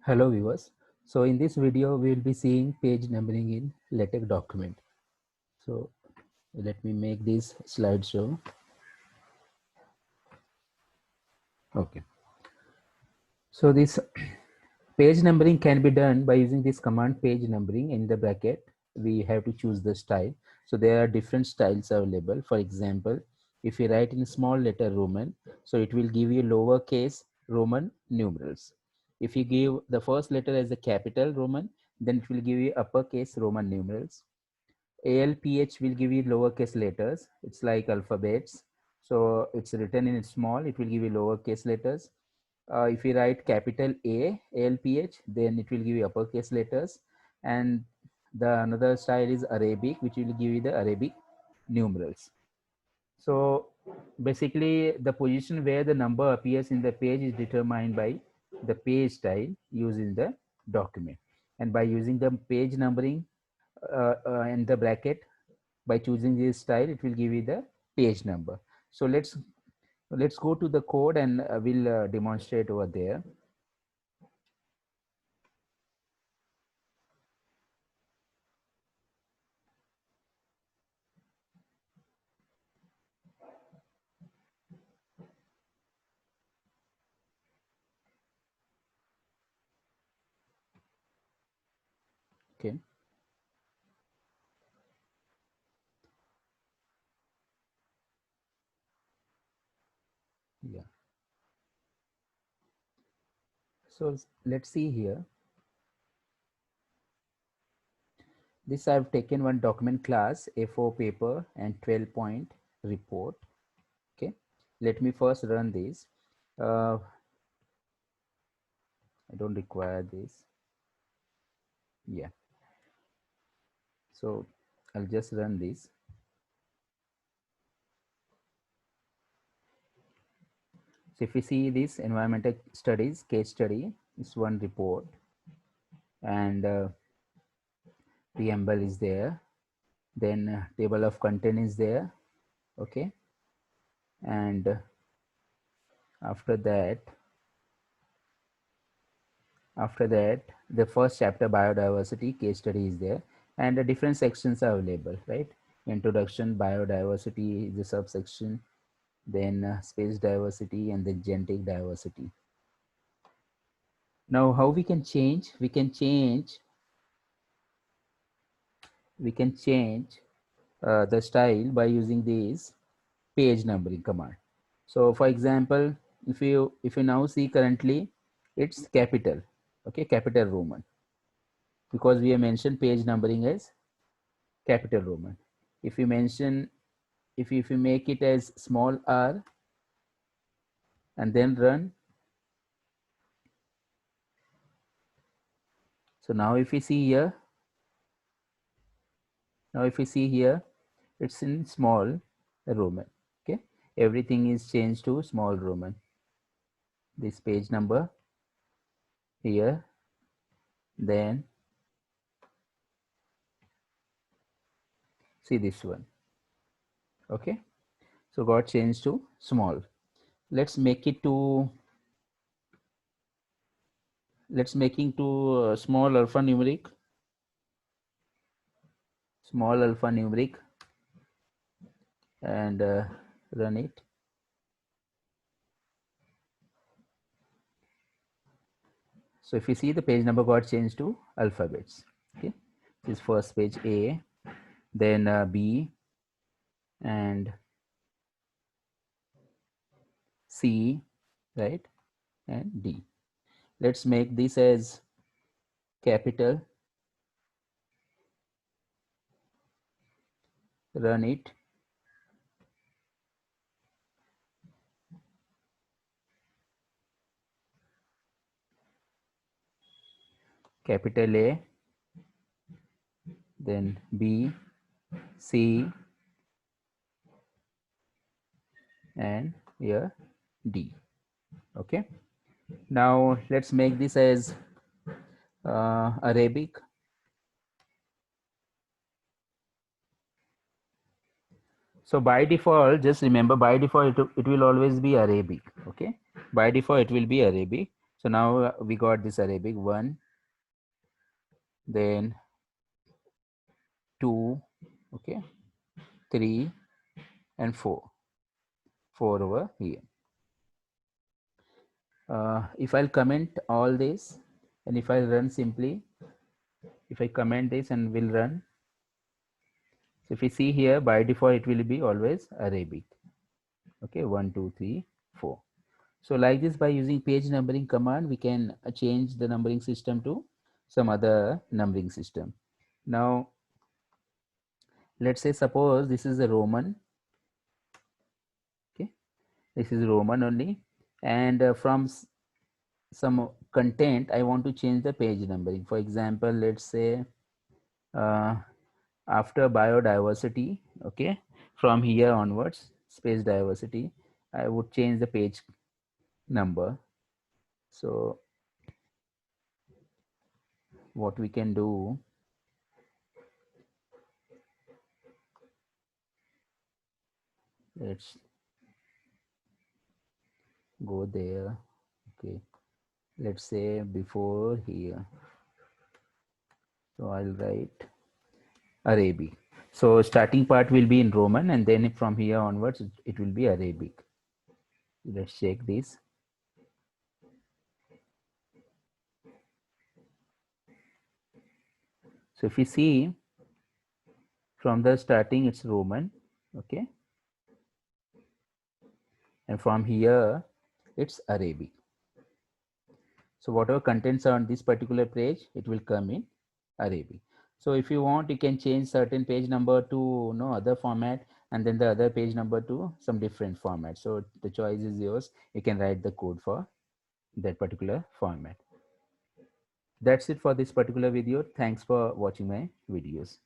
Hello viewers. So in this video we will be seeing page numbering in LaTeX document. So let me make this slideshow. Okay. So this page numbering can be done by using this command page numbering. In the bracket we have to choose the style. So there are different styles available. For example, if you write in small letter Roman, so it will give you lowercase Roman numerals. If you give the first letter as a capital Roman, then it will give you uppercase Roman numerals. ALPH will give you lowercase letters. It's like alphabets. So it's written in small, it will give you lowercase letters. If you write capital A, ALPH, then it will give you uppercase letters. And the another style is Arabic, which will give you the Arabic numerals. So basically the position where the number appears in the page is determined by the page style used in the document. And by using the page numbering in the bracket, by choosing this style, it will give you the page number. So let's go to the code and we'll demonstrate over there. Okay. Yeah. So let's see here. This I've taken one document class A4 paper and 12 point report. Okay. Let me first run this. I don't require this. Yeah. So I'll just run this. So if you see this environmental studies case study, it's one report, and preamble is there, then table of content is there. Okay. And after that the first chapter biodiversity case study is there, and the different sections are available, right? Introduction, biodiversity is the subsection, then space diversity, and then genetic diversity. Now how we can change? We can change the style by using this page numbering command. So for example, if you now see currently it's capital, okay, capital Roman, because we have mentioned page numbering as capital Roman. If you mention, if you make it as small r and then run, so now if you see here, it's in small Roman. Okay, everything is changed to small Roman. This page number here, then see this one. Okay, so got changed to small. Let's make it to small alphanumeric, and run it. So if you see, the page number got changed to alphabets. Okay, this first page A, then B, and C, right, and D. Let's make this as capital, run it. Capital A, then B, C, and here D. Okay, now let's make this as Arabic. So by default, just remember, by default it will always be Arabic. Okay, by default it will be Arabic. So now we got this Arabic 1, then 2, okay, 3 and 4, 4 over here. If I'll comment all this, and if I run simply, if I comment this and will run, so if you see here, by default it will be always Arabic. Okay, 1 2 3 4. So like this, by using page numbering command, we can change the numbering system to some other numbering system. Now let's say, suppose this is a Roman. Okay, this is Roman only, and from some content I want to change the page numbering. For example, let's say uh, after biodiversity, okay, from here onwards, space diversity, I would change the page number. So what we can do, let's go there. Okay, let's say before here, so I'll write Arabic. So starting part will be in Roman, and then from here onwards it will be Arabic. Let's check this. So if you see, from the starting it's Roman, okay, and from here it's Arabic. So whatever contents are on this particular page, it will come in Arabic. So if you want, you can change certain page number to other format, and then the other page number to some different format. So the choice is yours. You can write the code for that particular format. That's it for this particular video. Thanks for watching my videos.